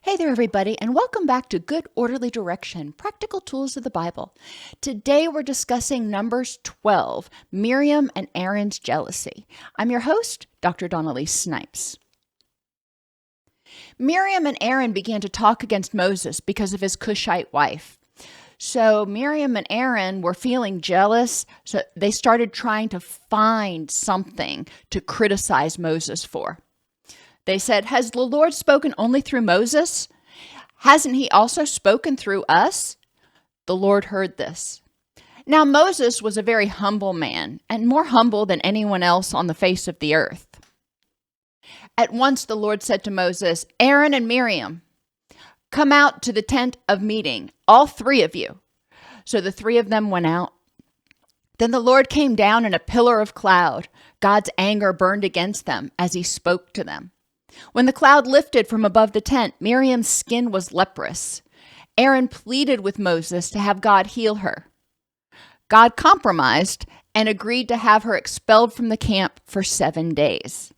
Hey there, everybody, and welcome back to Good Orderly Direction, Practical Tools of the Bible. Today we're discussing Numbers 12, Miriam and Aaron's Jealousy. I'm your host, Dr. Donnelly Snipes. Miriam and Aaron began to talk against Moses because of his Cushite wife. So Miriam and Aaron were feeling jealous, so they started trying to find something to criticize Moses for. They said, "Has the Lord spoken only through Moses? Hasn't he also spoken through us?" The Lord heard this. Now Moses was a very humble man, and more humble than anyone else on the face of the earth. At once the Lord said to Moses, "Aaron and Miriam, come out to the tent of meeting, all three of you." So the three of them went out. Then the Lord came down in a pillar of cloud. God's anger burned against them as he spoke to them. When the cloud lifted from above the tent, Miriam's skin was leprous. Aaron pleaded with Moses to have God heal her. God compromised and agreed to have her expelled from the camp for 7 days.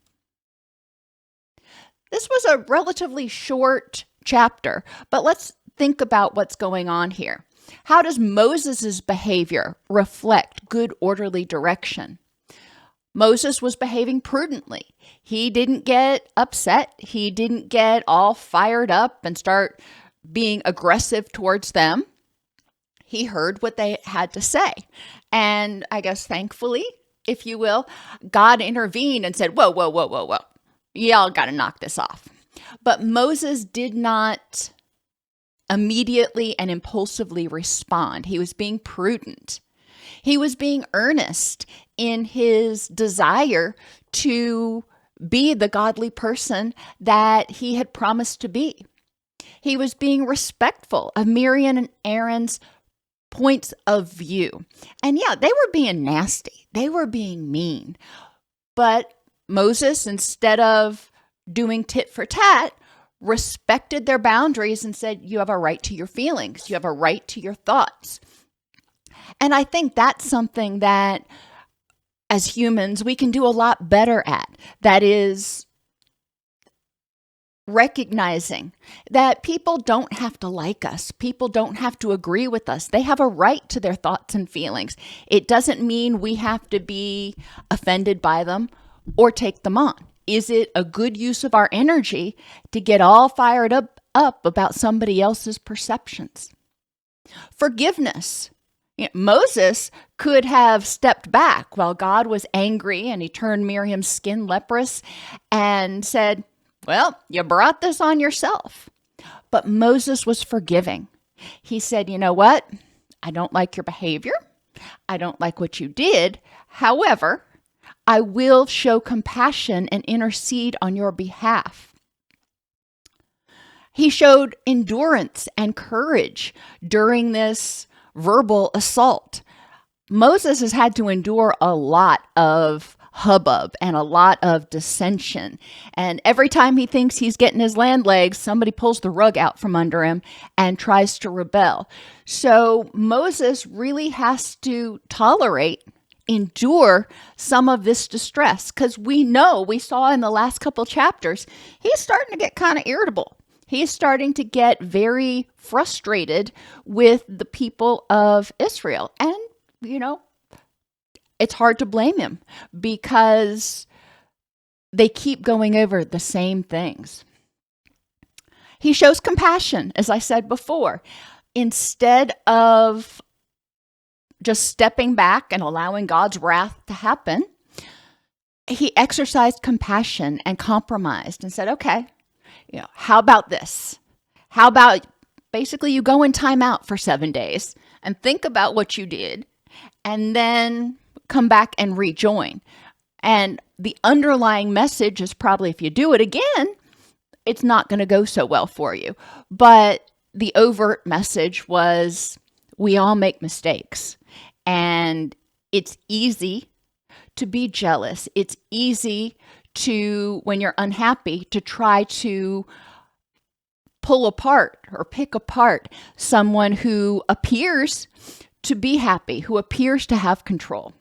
This was a relatively short chapter, but let's think about what's going on here. How does Moses' behavior reflect good orderly direction? Moses was behaving prudently. He didn't get upset. He didn't get all fired up and start being aggressive towards them. He heard what they had to say. And I guess thankfully, if you will, God intervened and said, whoa, whoa, whoa, whoa, whoa. Y'all got to knock this off. But Moses did not immediately and impulsively respond. He was being prudent. He was being earnest in his desire to be the godly person that he had promised to be. He was being respectful of Miriam and Aaron's points of view. And yeah, they were being nasty. They were being mean. But Moses, instead of doing tit for tat, respected their boundaries and said, you have a right to your feelings. You have a right to your thoughts. And I think that's something that as humans, we can do a lot better at. That is recognizing that people don't have to like us. People don't have to agree with us. They have a right to their thoughts and feelings. It doesn't mean we have to be offended by them or take them on. Is it a good use of our energy to get all fired up about somebody else's perceptions? Forgiveness. Moses could have stepped back while God was angry and he turned Miriam's skin leprous and said, well, you brought this on yourself. But Moses was forgiving. He said, you know what? I don't like your behavior. I don't like what you did. However, I will show compassion and intercede on your behalf. He showed endurance and courage during this verbal assault. Moses has had to endure a lot of hubbub and a lot of dissension. And every time he thinks he's getting his land legs, somebody pulls the rug out from under him and tries to rebel. So Moses really has to endure some of this distress, because we saw in the last couple chapters, he's starting to get kind of irritable. He's starting to get very frustrated with the people of Israel. And, it's hard to blame him because they keep going over the same things. He shows compassion, as I said before. Instead of just stepping back and allowing God's wrath to happen, he exercised compassion and compromised and said, okay, how about this? How about basically you go in timeout for 7 days and think about what you did and then come back and rejoin. And the underlying message is probably if you do it again, it's not going to go so well for you. But the overt message was we all make mistakes. And it's easy to be jealous. It's easy to, when you're unhappy, to try to pull apart or pick apart someone who appears to be happy, who appears to have control.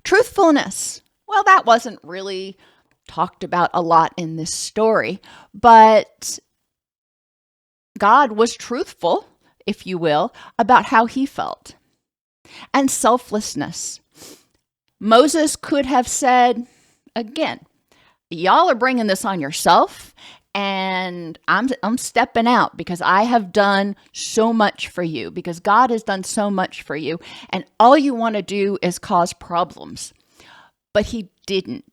Truthfulness. Well, that wasn't really talked about a lot in this story, but God was truthful, if you will, about how he felt. And selflessness. Moses could have said, again, y'all are bringing this on yourself, and I'm stepping out because I have done so much for you, because God has done so much for you, and all you want to do is cause problems. But he didn't.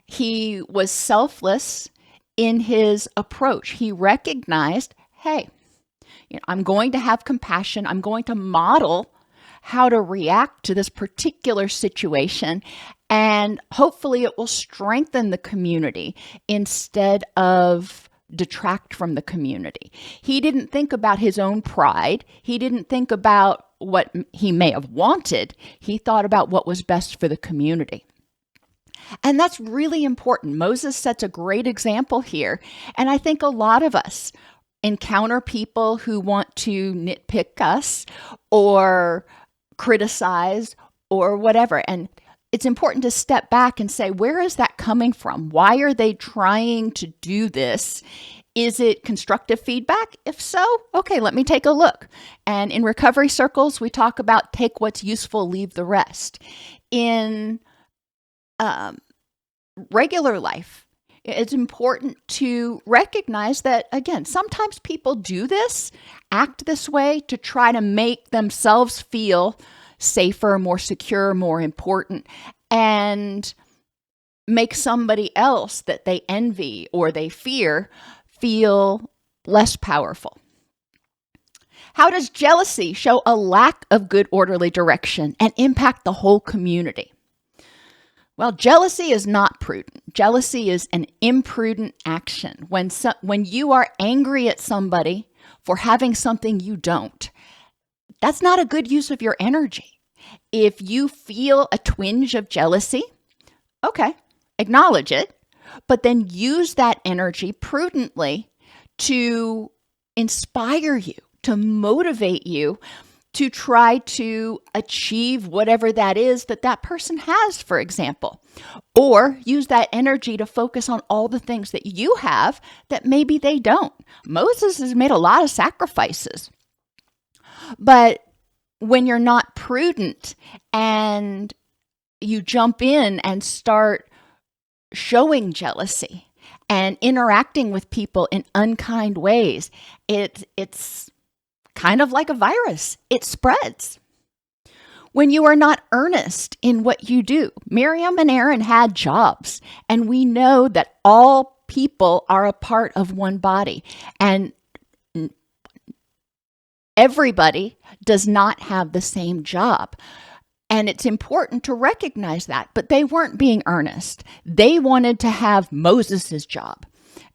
He was selfless in his approach. He recognized, hey, I'm going to have compassion. I'm going to model how to react to this particular situation, and hopefully it will strengthen the community instead of detract from the community. He didn't think about his own pride. He didn't think about what he may have wanted. He thought about what was best for the community. And that's really important. Moses sets a great example here. And I think a lot of us encounter people who want to nitpick us or criticize or whatever. And it's important to step back and say, where is that coming from? Why are they trying to do this? Is it constructive feedback? If so, okay, let me take a look. And in recovery circles, we talk about take what's useful, leave the rest. In regular life, it's important to recognize that, again, sometimes people do this, act this way to try to make themselves feel safer, more secure, more important, and make somebody else that they envy or they fear feel less powerful. How does jealousy show a lack of good orderly direction and impact the whole community? Well, jealousy is not prudent. Jealousy is an imprudent action. When you are angry at somebody for having something you don't, that's not a good use of your energy. If you feel a twinge of jealousy, okay, acknowledge it, but then use that energy prudently to inspire you, to motivate you to try to achieve whatever that is that that person has, for example. Or use that energy to focus on all the things that you have that maybe they don't. Moses has made a lot of sacrifices. But when you're not prudent and you jump in and start showing jealousy and interacting with people in unkind ways, it's kind of like a virus. It spreads. When you are not earnest in what you do, Miriam and Aaron had jobs, and we know that all people are a part of one body, and everybody does not have the same job. And it's important to recognize that, but they weren't being earnest. They wanted to have Moses's job.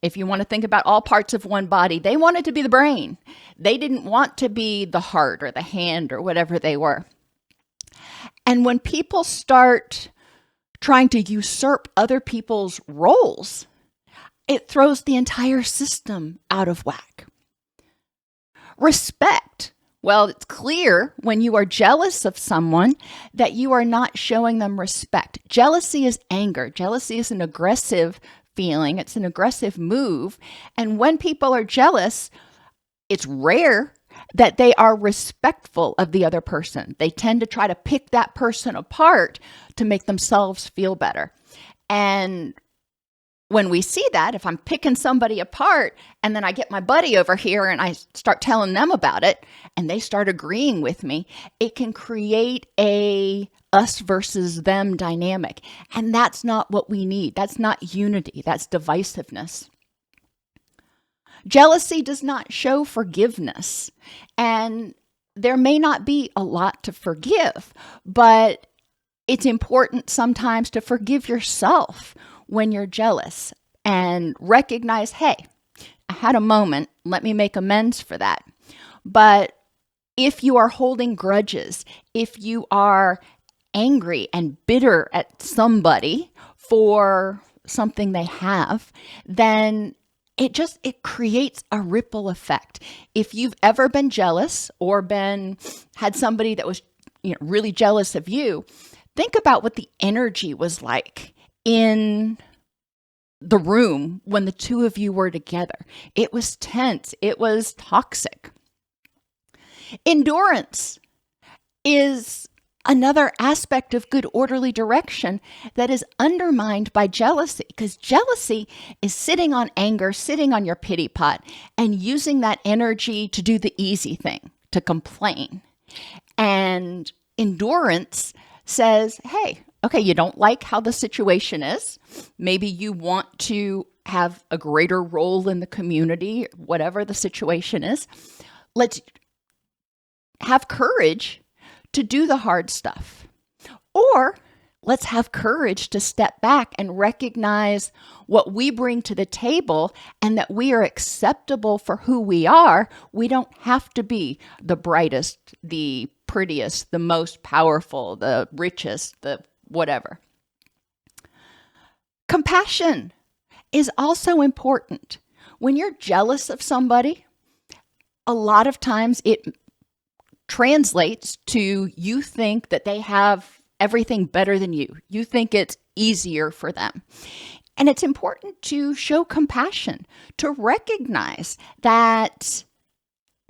If you want to think about all parts of one body, they wanted to be the brain. They didn't want to be the heart or the hand or whatever they were. And when people start trying to usurp other people's roles, it throws the entire system out of whack. Respect. Well, it's clear when you are jealous of someone that you are not showing them respect. Jealousy is anger. Jealousy is an aggressive feeling. It's an aggressive move. And when people are jealous, it's rare that they are respectful of the other person. They tend to try to pick that person apart to make themselves feel better. And when we see that, if I'm picking somebody apart and then I get my buddy over here and I start telling them about it and they start agreeing with me, it can create a us versus them dynamic. And that's not what we need. That's not unity. That's divisiveness. Jealousy does not show forgiveness. And there may not be a lot to forgive, but it's important sometimes to forgive yourself when you're jealous and recognize, hey, I had a moment, let me make amends for that. But if you are holding grudges, if you are angry and bitter at somebody for something they have, then it creates a ripple effect. If you've ever been jealous or had somebody that was really jealous of you, think about what the energy was like in the room when the two of you were together. It was tense. It was toxic. Endurance is another aspect of good orderly direction that is undermined by jealousy, because jealousy is sitting on anger, sitting on your pity pot, and using that energy to do the easy thing, to complain. And endurance says, hey, okay, you don't like how the situation is. Maybe you want to have a greater role in the community, whatever the situation is. Let's have courage to do the hard stuff. Or let's have courage to step back and recognize what we bring to the table and that we are acceptable for who we are. We don't have to be the brightest, the prettiest, the most powerful, the richest, the whatever. Compassion is also important. When you're jealous of somebody, a lot of times it translates to you think that they have everything better than you. You think it's easier for them. And it's important to show compassion, to recognize that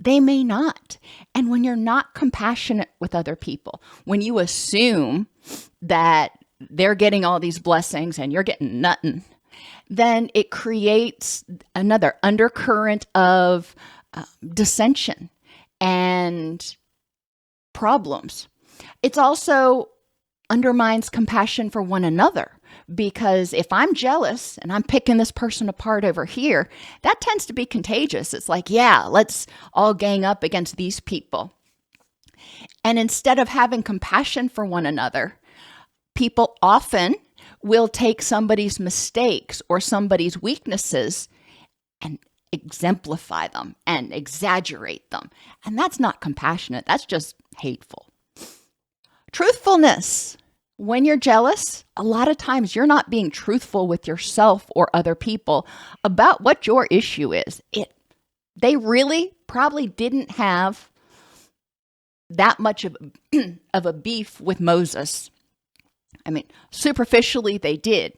they may not. And when you're not compassionate with other people, when you assume that they're getting all these blessings and you're getting nothing, then it creates another undercurrent of dissension and problems. It also undermines compassion for one another, because if I'm jealous and I'm picking this person apart over here, that tends to be contagious. It's like, yeah, let's all gang up against these people. And instead of having compassion for one another, people often will take somebody's mistakes or somebody's weaknesses and exemplify them and exaggerate them. And that's not compassionate. That's just hateful. Truthfulness. When you're jealous, a lot of times you're not being truthful with yourself or other people about what your issue is. They really probably didn't have that much of a beef with Moses. I mean, superficially they did.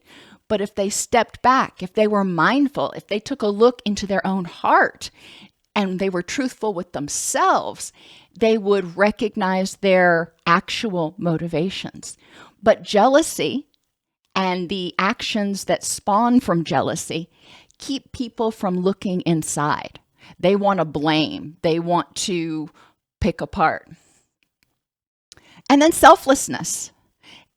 But if they stepped back, if they were mindful, if they took a look into their own heart and they were truthful with themselves, they would recognize their actual motivations. But jealousy and the actions that spawn from jealousy keep people from looking inside. They want to blame. They want to pick apart. And then selflessness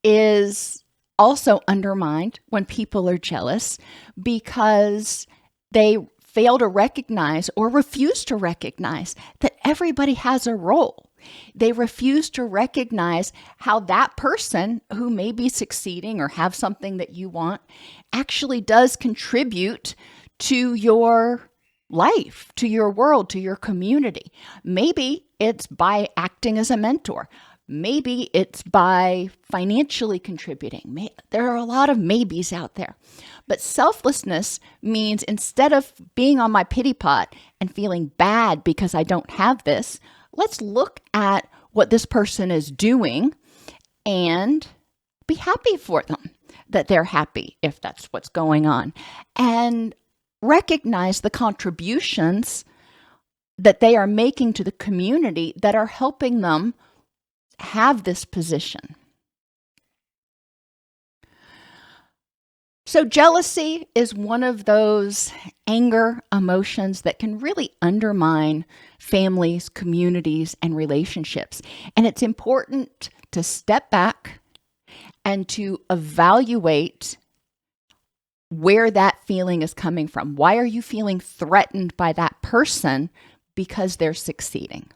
is also undermined when people are jealous because they fail to recognize or refuse to recognize that everybody has a role. They refuse to recognize how that person who may be succeeding or have something that you want actually does contribute to your life, to your world, to your community. Maybe it's by acting as a mentor. Maybe it's by financially contributing. There are a lot of maybes out there. But selflessness means instead of being on my pity pot and feeling bad because I don't have this, let's look at what this person is doing and be happy for them that they're happy if that's what's going on. And recognize the contributions that they are making to the community that are helping them have this position. So jealousy is one of those anger emotions that can really undermine families, communities, and relationships. And it's important to step back and to evaluate where that feeling is coming from. Why are you feeling threatened by that person because they're succeeding?